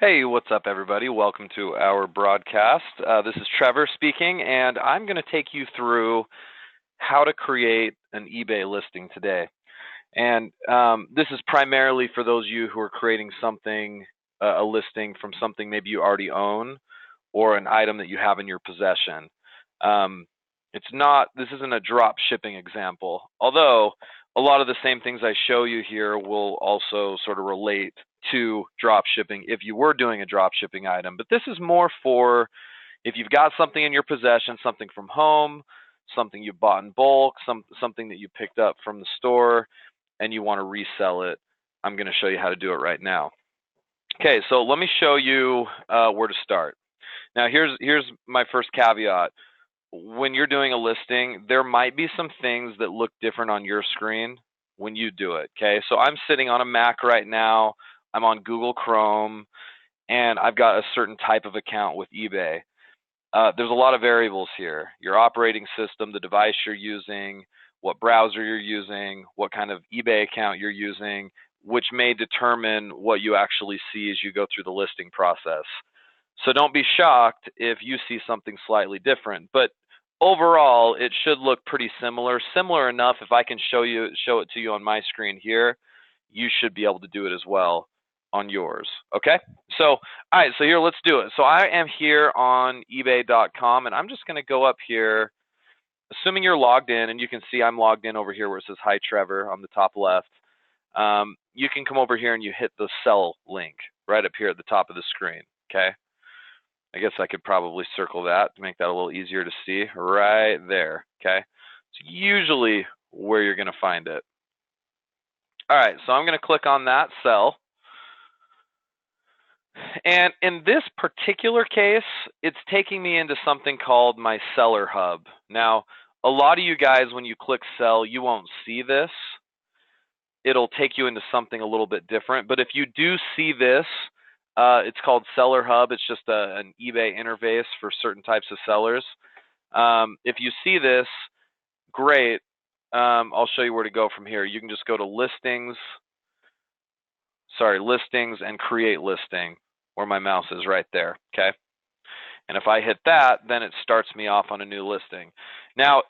Hey, what's up, everybody? Welcome to our broadcast. This is Trevor speaking, and I'm going to take you through how to create an eBay listing today. And this is primarily for those of you who are creating something, a listing from something maybe you already own or an item that you have in your possession. This isn't a drop shipping example, although a lot of the same things I show you here will also sort of relate to drop shipping if you were doing a drop shipping item. But this is more for if you've got something in your possession, something from home, something you bought in bulk, something that you picked up from the store, and you want to resell it. I'm going to show you how to do it right now. Okay, so let me show you where to start. Now, here's my first caveat. When you're doing a listing, there might be some things that look different on your screen when you do it. Okay, so I'm sitting on a Mac right now. I'm on Google Chrome, and I've got a certain type of account with eBay. There's a lot of variables here. Your operating system, the device you're using, what browser you're using, what kind of eBay account you're using, which may determine what you actually see as you go through the listing process. So don't be shocked if you see something slightly different. But overall, it should look pretty similar. Similar enough, if I can show it to you on my screen here, you should be able to do it as well on yours. Okay? So, all right, so here, let's do it. So I am here on ebay.com, and I'm just going to go up here, assuming you're logged in, and you can see I'm logged in over here where it says Hi Trevor on the top left. You can come over here and you hit the sell link right up here at the top of the screen. Okay? I guess I could probably circle that to make that a little easier to see. Right there, okay? It's usually where you're going to find it. All right, so I'm going to click on that cell. And in this particular case, it's taking me into something called my Seller Hub. Now, a lot of you guys, when you click sell, you won't see this. It'll take you into something a little bit different. But if you do see this, it's called Seller Hub. It's just an eBay interface for certain types of sellers. If you see this, great. I'll show you where to go from here. You can just go to listings and create listing, where my mouse is right there, okay? And if I hit that, then it starts me off on a new listing. Now,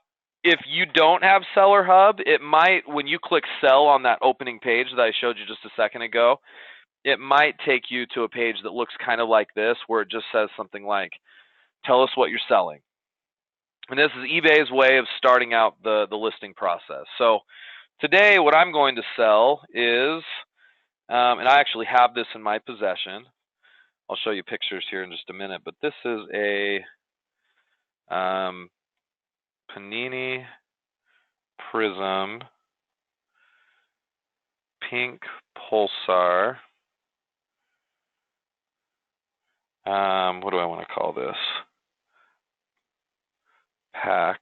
if you don't have Seller Hub, it might, when you click sell on that opening page that I showed you just a second ago, it might take you to a page that looks kind of like this, where it just says something like, tell us what you're selling. And this is eBay's way of starting out the listing process. So today what I'm going to sell is, and I actually have this in my possession. I'll show you pictures here in just a minute, but this is a Panini Prism Pink Pulsar. What do I want to call this? Pack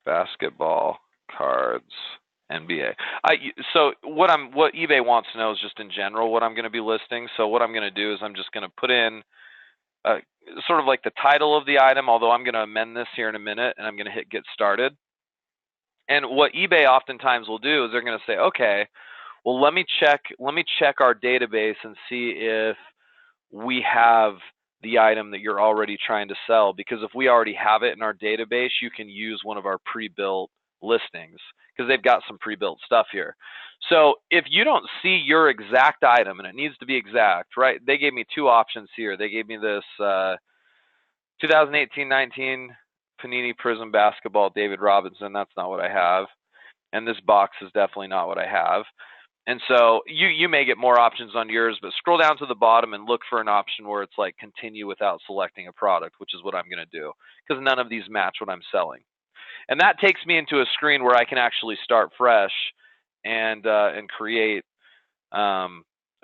basketball cards NBA. So what eBay wants to know is just in general what I'm going to be listing. So what I'm going to do is I'm just going to put in sort of like the title of the item, although I'm going to amend this here in a minute, and I'm going to hit get started. And what eBay oftentimes will do is they're going to say, okay, well, let me check our database and see if we have the item that you're already trying to sell, because if we already have it in our database, you can use one of our pre-built listings because they've got some pre-built stuff here. So if you don't see your exact item, and it needs to be exact, right? They gave me two options here. They gave me this 2018-19 Panini Prism Basketball David Robinson. That's not what I have. And this box is definitely not what I have. And so you may get more options on yours, but scroll down to the bottom and look for an option where it's like continue without selecting a product, which is what I'm going to do, because none of these match what I'm selling. And that takes me into a screen where I can actually start fresh and create a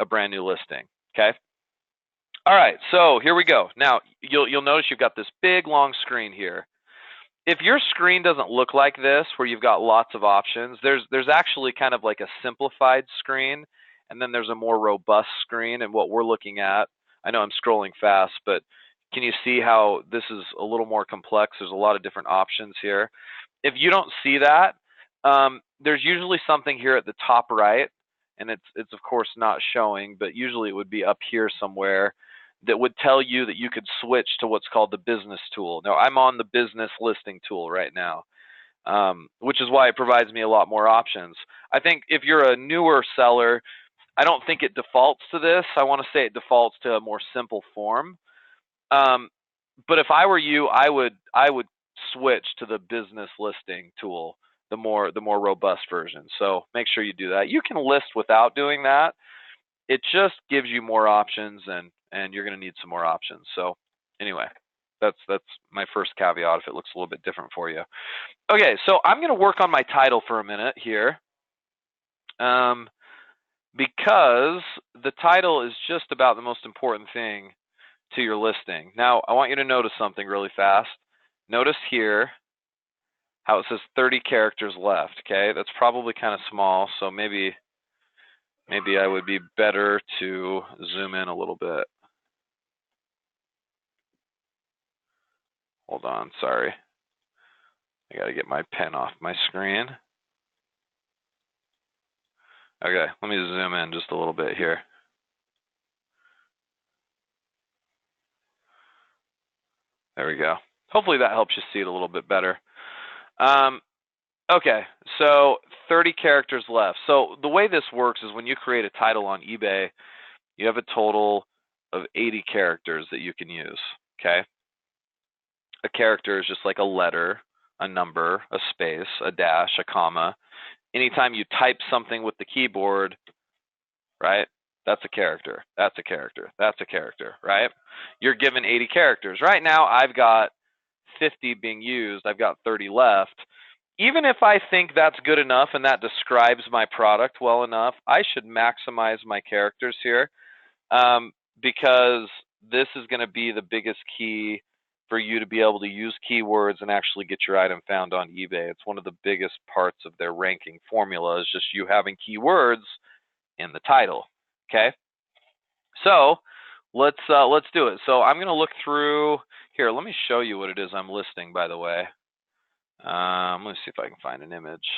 brand new listing. Okay. All right. So here we go. Now you'll notice you've got this big long screen here. If your screen doesn't look like this, where you've got lots of options, there's actually kind of like a simplified screen, and then there's a more robust screen. And what we're looking at, I know I'm scrolling fast, but can you see how this is a little more complex? There's a lot of different options here. If you don't see that, there's usually something here at the top right, and it's of course not showing, but usually it would be up here somewhere that would tell you that you could switch to what's called the business tool. Now I'm on the business listing tool right now, which is why it provides me a lot more options. I think if you're a newer seller, I don't think it defaults to this. I want to say it defaults to a more simple form. But if I were you, I would switch to the business listing tool, the more robust version. So make sure you do that. You can list without doing that. It just gives you more options, and you're going to need some more options. So anyway, that's my first caveat if it looks a little bit different for you. Okay, so I'm going to work on my title for a minute here. Because the title is just about the most important thing to your listing. Now, I want you to notice something really fast. Notice here how it says 30 characters left, okay? That's probably kind of small, so maybe I would be better to zoom in a little bit. Hold on, sorry. I got to get my pen off my screen. Okay, let me zoom in just a little bit here. There we go. Hopefully that helps you see it a little bit better. Okay, so 30 characters left. So the way this works is when you create a title on eBay, you have a total of 80 characters that you can use, okay? A character is just like a letter, a number, a space, a dash, a comma. Anytime you type something with the keyboard, right, that's a character, that's a character, that's a character, right? You're given 80 characters. Right now, I've got 50 being used. I've got 30 left. Even if I think that's good enough and that describes my product well enough, I should maximize my characters here, because this is going to be the biggest key for you to be able to use keywords and actually get your item found on eBay. It's one of the biggest parts of their ranking formula is just you having keywords in the title. Okay, so let's do it. So I'm going to look through here. Let me show you what it is I'm listing, by the way. Let me see if I can find an image,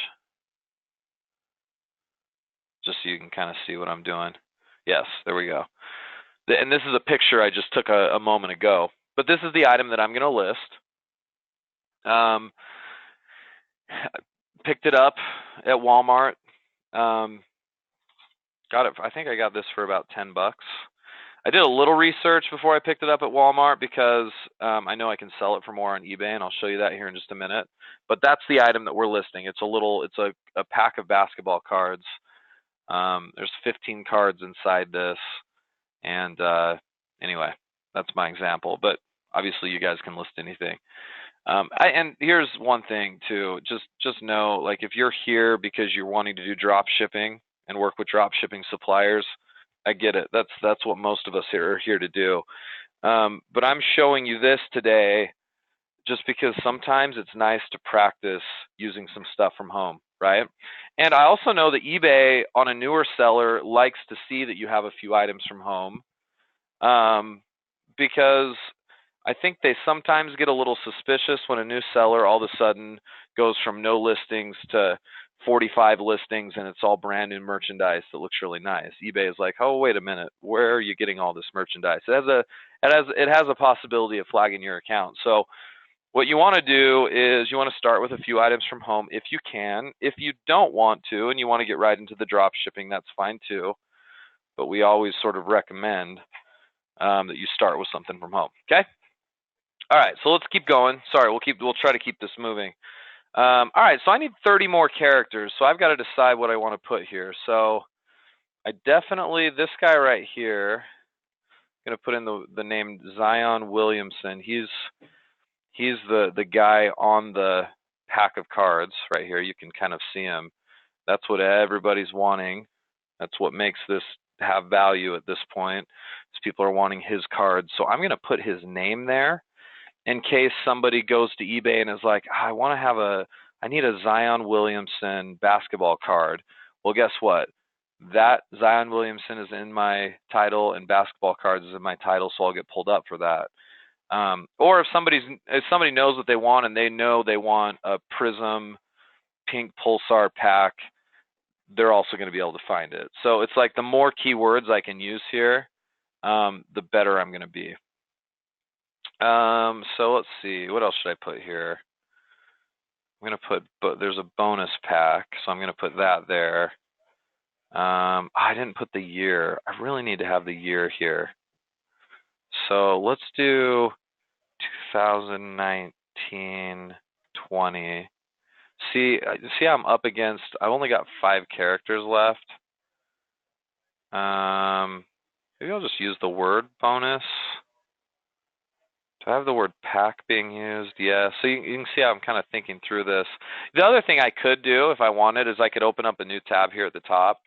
just so you can kind of see what I'm doing. Yes, there we go. And this is a picture I just took a moment ago. But this is the item that I'm going to list. Picked it up at Walmart. Got it. I think I got this for about $10. I did a little research before I picked it up at Walmart because I know I can sell it for more on eBay, and I'll show you that here in just a minute. But that's the item that we're listing. It's a pack of basketball cards. There's 15 cards inside this, and anyway, that's my example. But obviously, you guys can list anything. And here's one thing too. Just know, like, if you're here because you're wanting to do drop shipping and work with drop shipping suppliers, I get it. That's what most of us here are here to do. But I'm showing you this today just because sometimes it's nice to practice using some stuff from home, right? And I also know that eBay on a newer seller likes to see that you have a few items from home, because I think they sometimes get a little suspicious when a new seller all of a sudden goes from no listings to 45 listings and it's all brand new merchandise that looks really nice. eBay is like, oh, wait a minute, where are you getting all this merchandise? It has a possibility of flagging your account. So what you want to do is you want to start with a few items from home if you can. If you don't want to and you want to get right into the drop shipping, that's fine too. But we always sort of recommend that you start with something from home. Okay. All right, so let's keep going. Sorry, we'll try to keep this moving. All right, so I need 30 more characters, so I've got to decide what I want to put here. So I definitely, this guy right here, I'm going to put in the name Zion Williamson. He's the guy on the pack of cards right here. You can kind of see him. That's what everybody's wanting. That's what makes this have value at this point, is people are wanting his cards. So I'm going to put his name there, in case somebody goes to eBay and is like, I need a Zion Williamson basketball card. Well, guess what? That Zion Williamson is in my title and basketball cards is in my title, so I'll get pulled up for that. Or if somebody knows what they want and they know they want a Prism pink Pulsar pack, they're also going to be able to find it. So it's like the more keywords I can use here, the better I'm going to be. So let's see, what else should I put here? I'm going to put, but there's a bonus pack, so I'm going to put that there. I didn't put the year. I really need to have the year here. So let's do 2019, 20. See I'm up against, I've only got 5 characters left. Maybe I'll just use the word bonus. Do I have the word pack being used? Yeah, so you can see how I'm kind of thinking through this. The other thing I could do if I wanted is I could open up a new tab here at the top,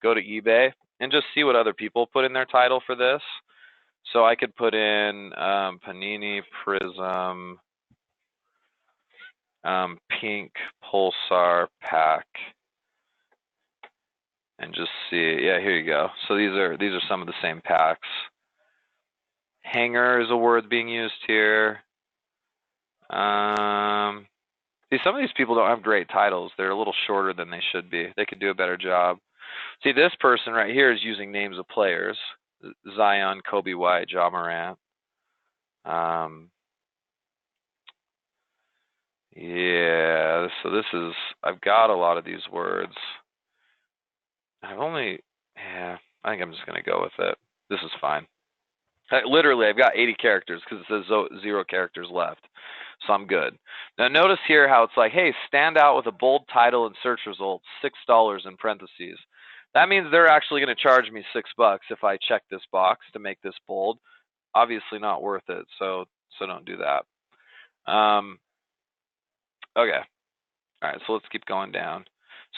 go to eBay, and just see what other people put in their title for this. So I could put in Panini Prism Pink Pulsar Pack and just see. Yeah, here you go. So these are some of the same packs. Hanger is a word being used here. See, some of these people don't have great titles. They're a little shorter than they should be. They could do a better job. See, this person right here is using names of players. Zion, Kobe White, Ja Morant. Yeah, so this is, I've got a lot of these words. I think I'm just going to go with it. This is fine. Literally, I've got 80 characters because it says 0 characters left. So I'm good. Now notice here how it's like, hey, stand out with a bold title and search results, $6 in parentheses. That means they're actually going to charge me $6 if I check this box to make this bold. Obviously not worth it, so don't do that. Okay. All right, so let's keep going down.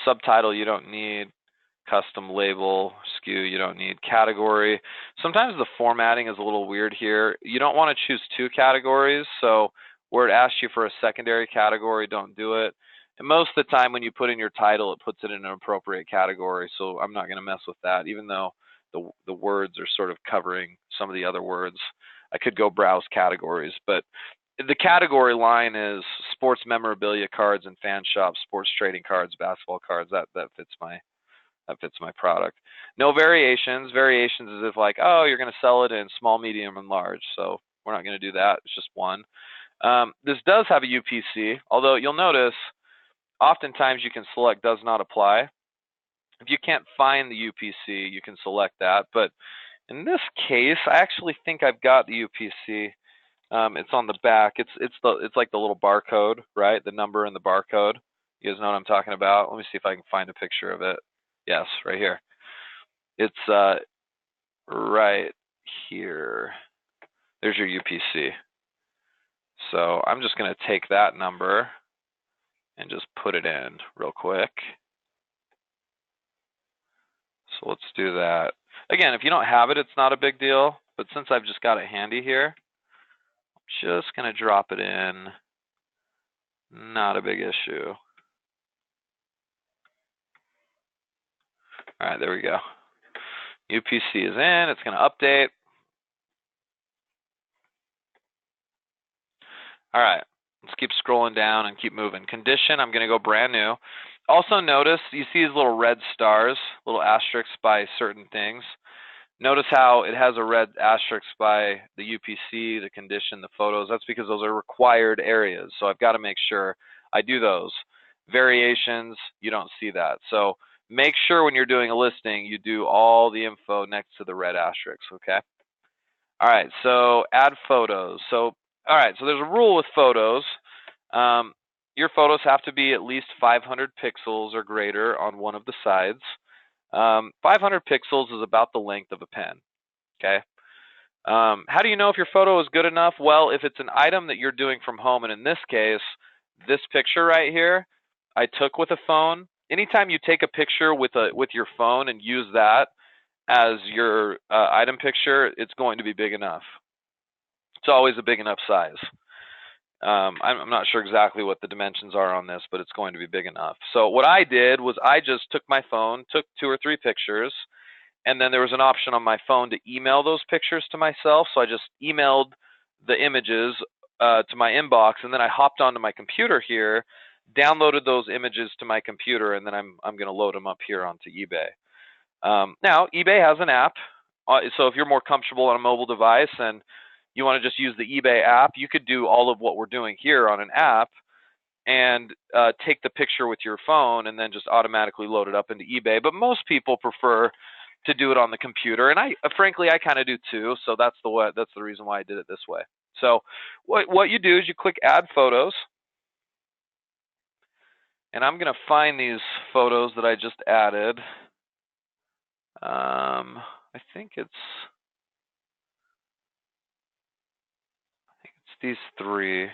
Subtitle you don't need. Custom label, SKU you don't need. Category. Sometimes the formatting is a little weird here. You don't want to choose 2 categories, so where it asks you for a secondary category, don't do it. And most of the time when you put in your title, it puts it in an appropriate category, so I'm not going to mess with that, even though the words are sort of covering some of the other words. I could go browse categories, but the category line is sports memorabilia cards and fan shops, sports trading cards, basketball cards. That fits my product. No variations. Variations is if like, oh, you're going to sell it in small, medium, and large. So we're not going to do that. It's just one. This does have a UPC, although you'll notice oftentimes you can select does not apply. If you can't find the UPC, you can select that. But in this case, I actually think I've got the UPC. It's on the back. It's like the little barcode, right? The number and the barcode. You guys know what I'm talking about? Let me see if I can find a picture of it. Yes, right here. It's right here. There's your UPC. So I'm just going to take that number and just put it in real quick. So let's do that. Again, if you don't have it, it's not a big deal. But since I've just got it handy here, I'm just going to drop it in. Not a big issue. All right, there we go. UPC is in. It's going to update. All right, let's keep scrolling down and keep moving. Condition, I'm going to go brand new. Also notice, you see these little red stars, little asterisks by certain things. Notice how it has a red asterisk by the UPC, the condition, the photos. That's because those are required areas. So I've got to make sure I do those. Variations, you don't see that. So make sure when you're doing a listing, you do all the info next to the red asterisks, okay? All right, so add photos. So, all right, so there's a rule with photos. Your photos have to be at least 500 pixels or greater on one of the sides. 500 pixels is about the length of a pen, okay? How do you know if your photo is good enough? Well, if it's an item that you're doing from home, and in this case, this picture right here, I took with a phone. Anytime you take a picture with your phone and use that as your item picture, it's going to be big enough. It's always a big enough size. I'm not sure exactly what the dimensions are on this, but it's going to be big enough. So what I did was I just took my phone, took 2 or 3 pictures, and then there was an option on my phone to email those pictures to myself. So I just emailed the images to my inbox, and then I hopped onto my computer here downloaded those images to my computer, and then I'm going to load them up here onto eBay. Now, eBay has an app, so if you're more comfortable on a mobile device and you want to just use the eBay app, you could do all of what we're doing here on an app and take the picture with your phone and then just automatically load it up into eBay. But most people prefer to do it on the computer, and frankly I kind of do too. So that's the reason why I did it this way. So what you do is you click Add Photos, and I'm going to find these photos that I just added. I think it's these three.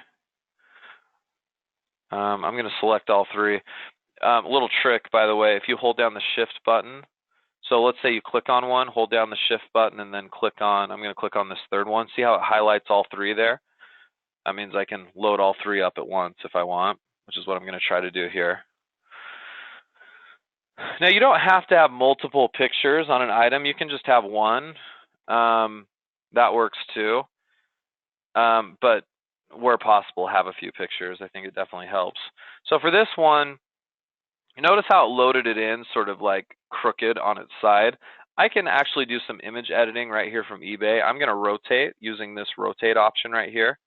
I'm going to select all three. A little trick, by the way, if you hold down the Shift button, so let's say you click on one, hold down the Shift button, and then click on, I'm going to click on this third one. See how it highlights all three there? That means I can load all three up at once if I want, which is what I'm going to try to do here. Now, you don't have to have multiple pictures on an item. You can just have one. That works too. But where possible, have a few pictures. I think it definitely helps. So for this one, notice how it loaded it in sort of like crooked on its side. I can actually do some image editing right here from eBay. I'm going to rotate using this rotate option right here.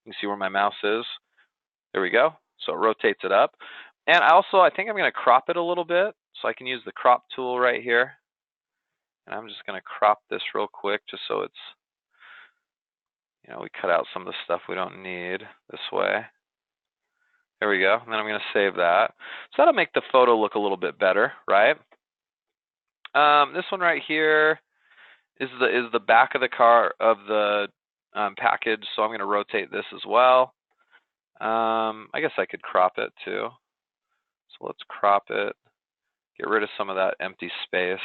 You can see where my mouse is. There we go. So it rotates it up. And I think I'm going to crop it a little bit. So I can use the crop tool right here. And I'm just going to crop this real quick just so it's, we cut out some of the stuff we don't need this way. There we go. And then I'm going to save that. So that'll make the photo look a little bit better, right? This one right here is the back of the package. So I'm going to rotate this as well. I guess I could crop it too. So let's crop it. Get rid of some of that empty space.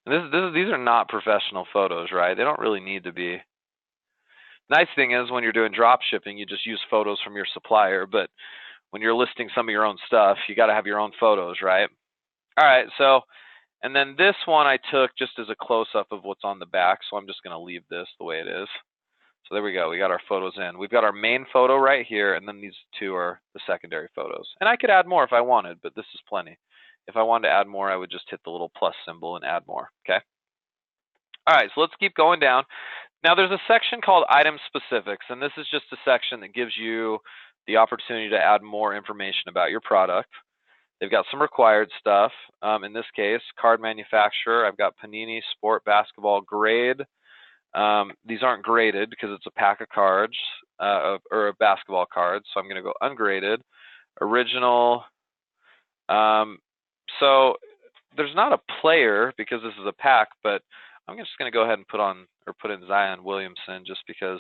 And these are not professional photos, right? They don't really need to be. Nice thing is when you're doing drop shipping, you just use photos from your supplier. But when you're listing some of your own stuff, you got to have your own photos, right? All right, so, and then this one I took just as a close-up of what's on the back, so I'm just going to leave this the way it is. So there we go. We got our photos in. We've got our main photo right here, and then these two are the secondary photos. And I could add more if I wanted, but this is plenty. If I wanted to add more, I would just hit the little plus symbol and add more, okay? All right, so let's keep going down. Now there's a section called Item Specifics, and this is just a section that gives you the opportunity to add more information about your product. They've got some required stuff. In this case, card manufacturer. I've got Panini Sport Basketball grade. These aren't graded because it's a pack of cards or a basketball cards, so I'm going to go ungraded. Original. So there's not a player because this is a pack, but I'm just going to go ahead and put in Zion Williamson just because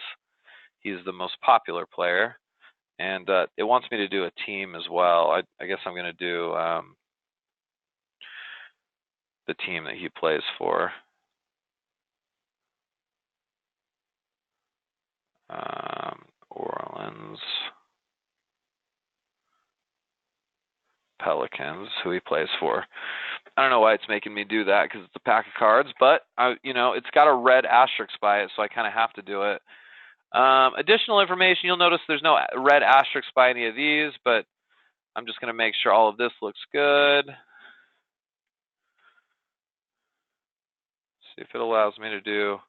he's the most popular player. And it wants me to do a team as well. I guess I'm going to do the team that he plays for. Orleans Pelicans, who he plays for. I don't know why it's making me do that because it's a pack of cards, but it's got a red asterisk by it, so I kind of have to do it. Additional information, you'll notice there's no red asterisk by any of these, but I'm just going to make sure all of this looks good. See if it allows me to do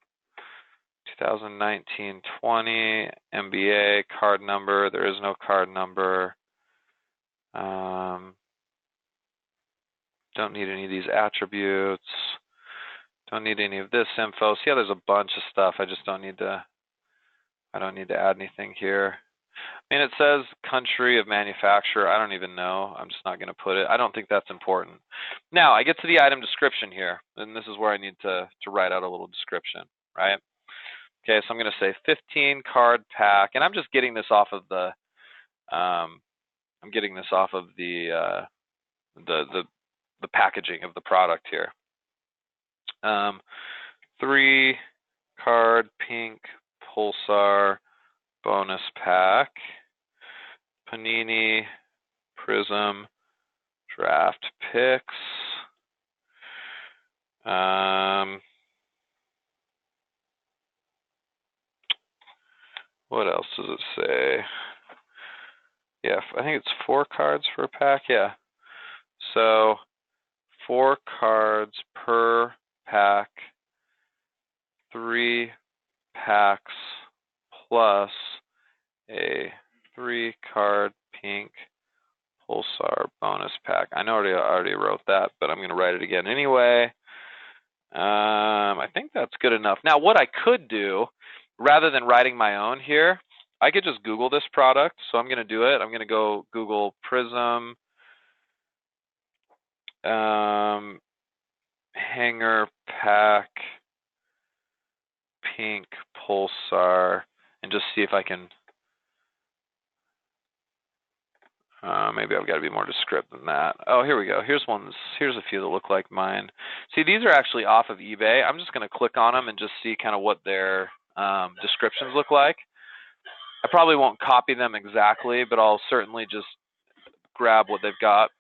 2019-20 NBA card number. There is no card number. Don't need any of these attributes. Don't need any of this info. See how there's a bunch of stuff. I don't need to add anything here. I mean, it says country of manufacturer. I don't even know. I'm just not going to put it. I don't think that's important. Now, I get to the item description here, and this is where I need to write out a little description, right? Okay, so I'm going to say 15 card pack, and I'm just getting this off of the the packaging of the product here. 3 card pink Pulsar bonus pack, Panini Prism draft picks. What else does it say? Yeah, I think it's 4 cards for a pack. Yeah. So 4 cards per pack, 3 packs plus a 3-card pink Pulsar bonus pack. I know I already wrote that, but I'm going to write it again anyway. I think that's good enough. Now, what I could do, rather than writing my own here, I could just Google this product. So I'm going to do it. I'm going to go Google Prism hanger pack pink Pulsar and just see if I can. Maybe I've got to be more descriptive than that. Oh, here we go. Here's a few that look like mine. See, these are actually off of eBay. I'm just going to click on them and just see kind of what their descriptions look like. I probably won't copy them exactly, but I'll certainly just grab what they've got.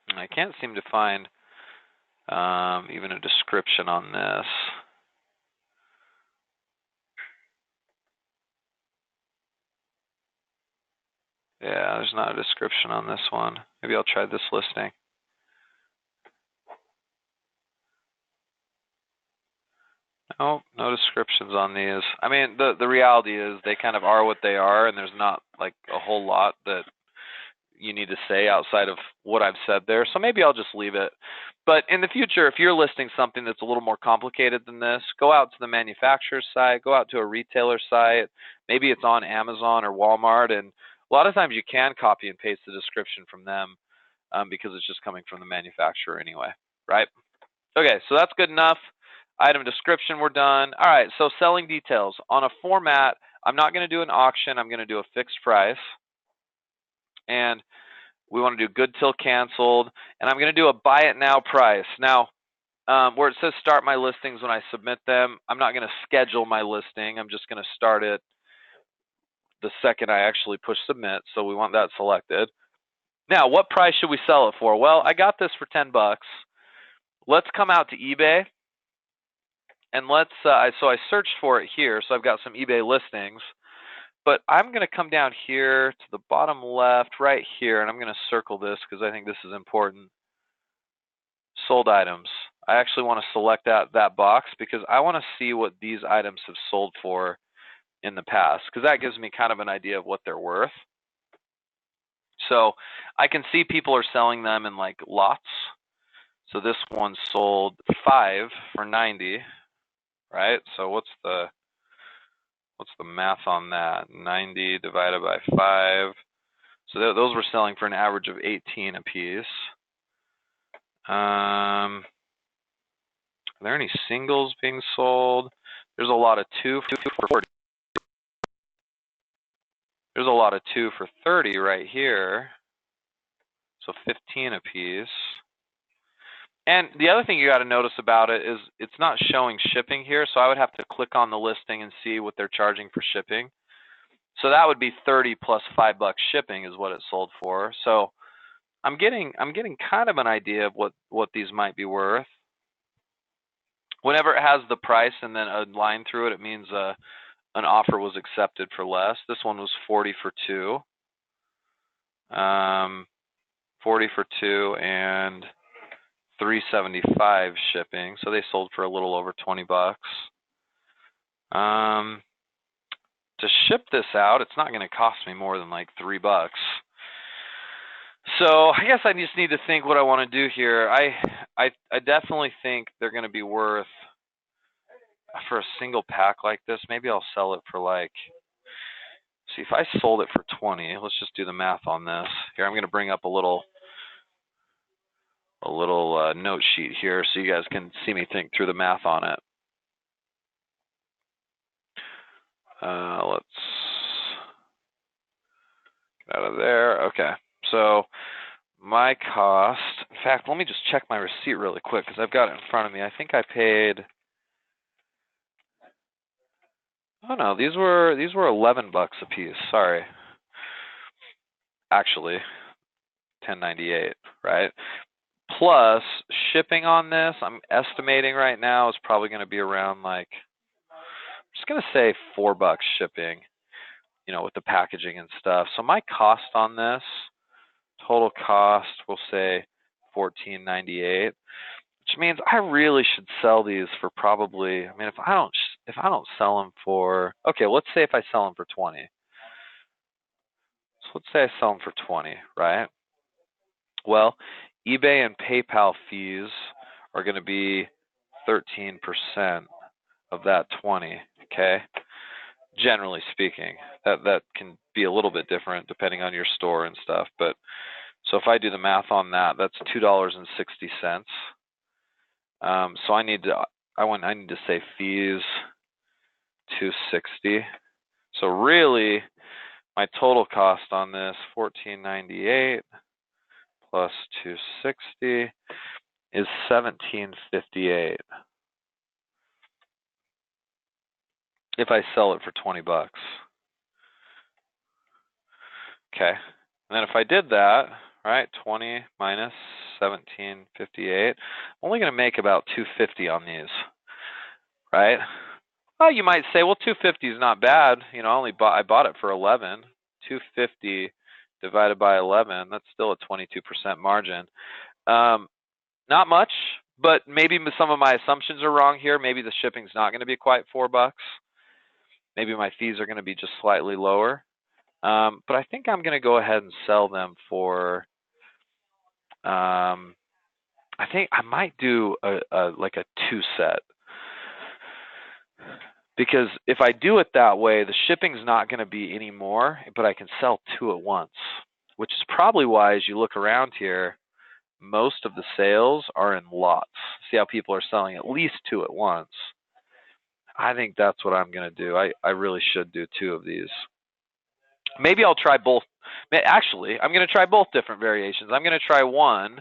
And I can't seem to find even a description on this. Yeah, there's not a description on this one. Maybe I'll try this listing. No, no descriptions on these. I mean, the reality is they kind of are what they are, and there's not like a whole lot that you need to say outside of what I've said there. So maybe I'll just leave it. But in the future, if you're listing something that's a little more complicated than this, go out to the manufacturer's site, go out to a retailer site. Maybe it's on Amazon or Walmart, and a lot of times you can copy and paste the description from them because it's just coming from the manufacturer anyway, right? Okay, so that's good enough. Item description, we're done. All right, so selling details. On a format, I'm not going to do an auction. I'm going to do a fixed price. And we want to do good till canceled. And I'm going to do a buy it now price. Now, where it says start my listings when I submit them, I'm not going to schedule my listing. I'm just going to start it the second I actually push submit. So we want that selected. Now, what price should we sell it for? Well, I got this for 10 bucks. Let's come out to eBay. And let's, so I searched for it here, so I've got some eBay listings. But I'm going to come down here to the bottom left, right here, and I'm going to circle this because I think this is important. Sold items. I actually want to select that box because I want to see what these items have sold for in the past, because that gives me kind of an idea of what they're worth. So I can see people are selling them in like lots. So this one sold 5 for 90. Right? So what's the math on that? 90 divided by 5. So those were selling for an average of 18 a piece. Are there any singles being sold? There's a lot of 2 for 40. There's a lot of 2 for 30 right here. So 15 a piece. And the other thing you got to notice about it is it's not showing shipping here, so I would have to click on the listing and see what they're charging for shipping. So that would be 30 plus $5 shipping is what it sold for. So I'm getting kind of an idea of what these might be worth. Whenever it has the price and then a line through it, it means an offer was accepted for less. This one was 40 for 2. 40 for 2 and $3.75 shipping, so they sold for a little over 20 bucks. To ship this out, it's not going to cost me more than like $3. So I guess I just need to think what I want to do here. I definitely think they're going to be worth, for a single pack like this, maybe I'll sell it for like, see if I sold it for 20, let's just do the math on this. Here, I'm going to bring up a little note sheet here so you guys can see me think through the math on it. Let's get out of there. Okay, so my cost, in fact, let me just check my receipt really quick because I've got it in front of me. I think I paid, oh no, these were $11 a piece. Sorry, actually $10.98, right? plus shipping on this, I'm estimating right now is probably going to be around like, I'm just going to say $4 shipping, you know, with the packaging and stuff. So my cost on this, total cost, we'll say $14.98, which means I really should sell these for probably, I mean, if I don't sell them for, okay, let's say if I sell them for 20. So let's say I sell them for 20, right? Well, eBay and PayPal fees are going to be 13% of that 20, okay? Generally speaking, that can be a little bit different depending on your store and stuff, but so if I do the math on that, that's $2.60. So I need to say fees $2.60. So really, my total cost on this $14.98 plus $2.60 is $17.58 if I sell it for 20 bucks. Okay, and then if I did that, right, 20 minus 17.58, I'm only going to make about $2.50 on these, right? Well, you might say, well, $2.50 is not bad. You know, I bought it for 11. $2.50 divided by 11, that's still a 22% margin. Not much, but maybe some of my assumptions are wrong here. Maybe the shipping's not going to be quite $4. Maybe my fees are going to be just slightly lower. But I think I'm going to go ahead and sell them for, I think I might do like a 2-set. Because if I do it that way, the shipping's not going to be any more, but I can sell 2 at once, which is probably why, as you look around here, most of the sales are in lots. See how people are selling at least 2 at once? I think that's what I'm going to do. I really should do 2 of these. Maybe I'll try both. Actually, I'm going to try both different variations. I'm going to try one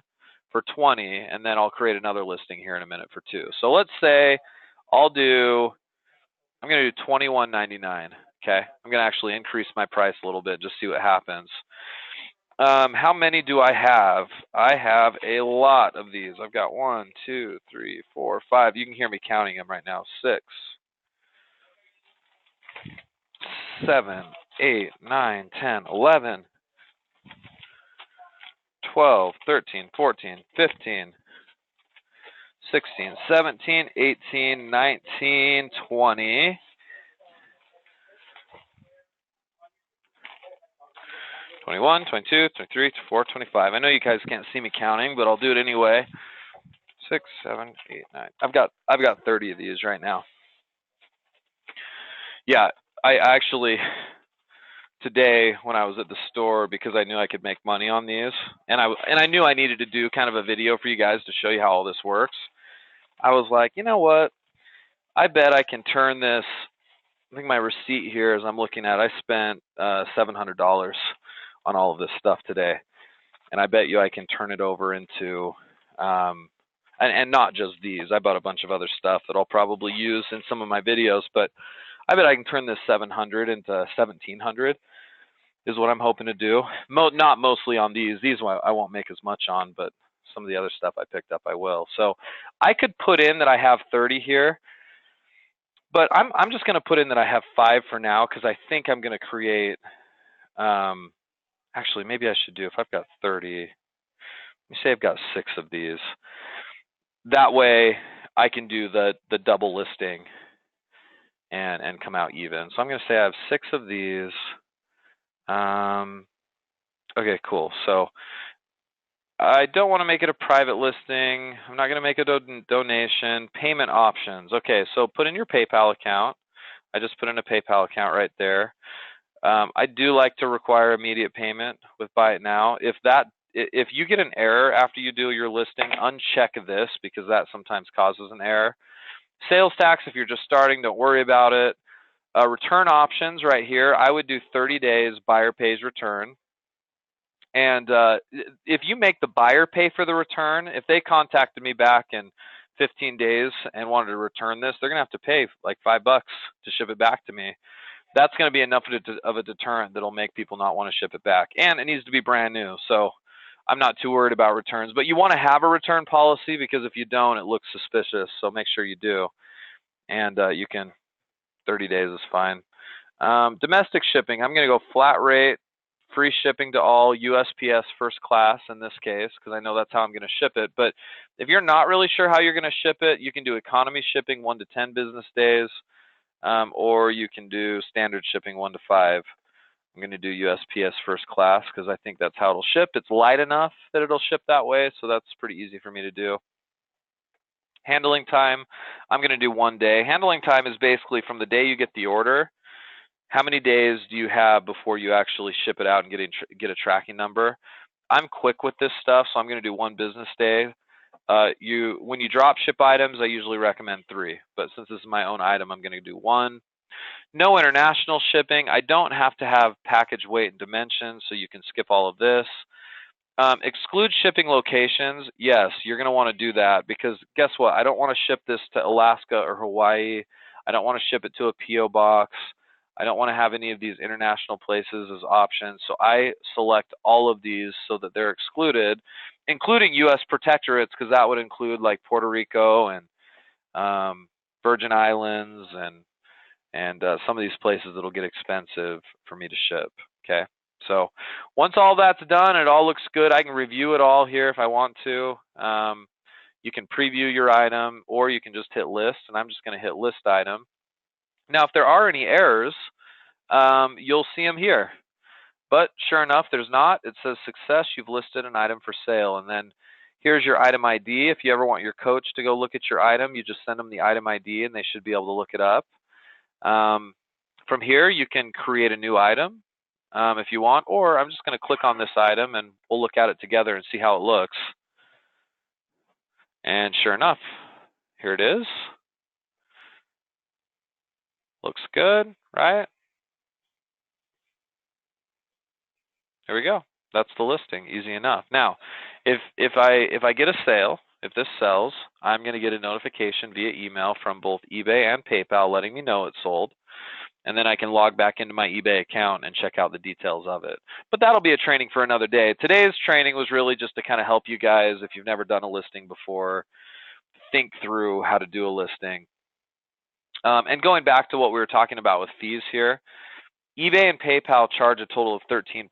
for 20, and then I'll create another listing here in a minute for 2. So let's say I'm going to do $21.99. Okay, I'm going to actually increase my price a little bit, just see what happens. How many do I have? I have a lot of these. I've got 1, 2, 3, 4, 5. You can hear me counting them right now. 6, 7, 8, 9, 10, 11, 12, 13, 14, 15, 16, 17, 18, 19, 20. 21, 22, 23, 24, 25. I know you guys can't see me counting, but I'll do it anyway. 6, 7, 8, 9. I've got 30 of these right now. Yeah, I actually today when I was at the store, because I knew I could make money on these, and I knew I needed to do kind of a video for you guys to show you how all this works. I was like, you know what? I bet I can turn this. I think my receipt here, as I'm looking at, I spent $700 on all of this stuff today, and I bet you I can turn it over into, and not just these. I bought a bunch of other stuff that I'll probably use in some of my videos, but I bet I can turn this 700 into 1700 is what I'm hoping to do. Not mostly on these. These I won't make as much on, but some of the other stuff I picked up I will. So I could put in that I have 30 here, but I'm just going to put in that I have 5 for now, because I think I'm going to create. Actually, maybe I should do, if I've got 30. Let me say I've got 6 of these. That way I can do the double listing and come out even. So I'm going to say I have 6 of these. Okay, cool. So I don't want to make it a private listing. I'm not going to make a donation. Payment options. Okay, so put in your PayPal account. I just put in a PayPal account right there. I do like to require immediate payment with Buy It Now. If you get an error after you do your listing, uncheck this, because that sometimes causes an error. Sales tax, if you're just starting, don't worry about it. Return options right here, I would do 30 days buyer pays return. And if you make the buyer pay for the return, if they contacted me back in 15 days and wanted to return this, they're going to have to pay like $5 to ship it back to me. That's going to be enough of a deterrent that'll make people not want to ship it back. And it needs to be brand new. So I'm not too worried about returns. But you want to have a return policy, because if you don't, it looks suspicious. So make sure you do. And you can, 30 days is fine. Domestic shipping, I'm going to go flat rate, free shipping to all, USPS first class in this case, because I know that's how I'm going to ship it. But if you're not really sure how you're going to ship it, you can do economy shipping 1 to 10 business days, or you can do standard shipping 1 to 5. I'm going to do USPS first class because I think that's how it'll ship. It's light enough that it'll ship that way, so that's pretty easy for me to do. Handling time, I'm going to do 1 day. Handling time is basically from the day you get the order, how many days do you have before you actually ship it out and get a tracking number? I'm quick with this stuff, so I'm going to do 1 business day. When you drop ship items, I usually recommend 3, but since this is my own item, I'm going to do 1. No international shipping. I don't have to have package weight and dimensions, so you can skip all of this. Exclude shipping locations. Yes, you're going to want to do that, because guess what? I don't want to ship this to Alaska or Hawaii. I don't want to ship it to a P.O. box. I don't want to have any of these international places as options. So I select all of these so that they're excluded, including U.S. protectorates, because that would include like Puerto Rico and Virgin Islands and some of these places that'll get expensive for me to ship. Okay. So once all that's done, it all looks good. I can review it all here if I want to. You can preview your item, or you can just hit list, and I'm just going to hit list item. Now, if there are any errors, you'll see them here. But sure enough, there's not. It says success, you've listed an item for sale. And then here's your item ID. If you ever want your coach to go look at your item, you just send them the item ID and they should be able to look it up. From here, you can create a new item if you want, or I'm just going to click on this item and we'll look at it together and see how it looks. And sure enough, here it is. Looks good, right? There we go. That's the listing, easy enough. Now, if I get a sale, if this sells, I'm going to get a notification via email from both eBay and PayPal letting me know it sold. And then I can log back into my eBay account and check out the details of it. But that'll be a training for another day. Today's training was really just to kind of help you guys, if you've never done a listing before, think through how to do a listing. And going back to what we were talking about with fees here, eBay and PayPal charge a total of 13%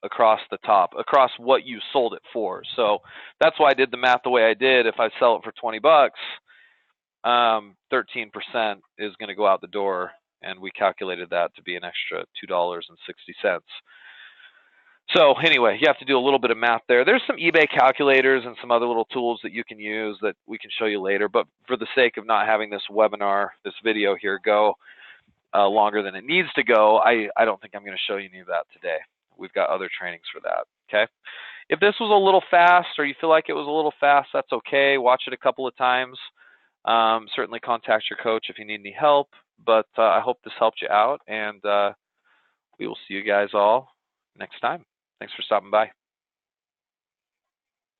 across the top, across what you sold it for. So that's why I did the math the way I did. If I sell it for 20 bucks, 13% is going to go out the door, and we calculated that to be an extra $2.60. So anyway, you have to do a little bit of math there. There's some eBay calculators and some other little tools that you can use that we can show you later. But for the sake of not having this webinar, this video here go longer than it needs to go, I don't think I'm going to show you any of that today. We've got other trainings for that. Okay. If this was a little fast, or you feel like it was a little fast, that's okay. Watch it a couple of times. Certainly contact your coach if you need any help. But I hope this helped you out, and we will see you guys all next time. Thanks for stopping by.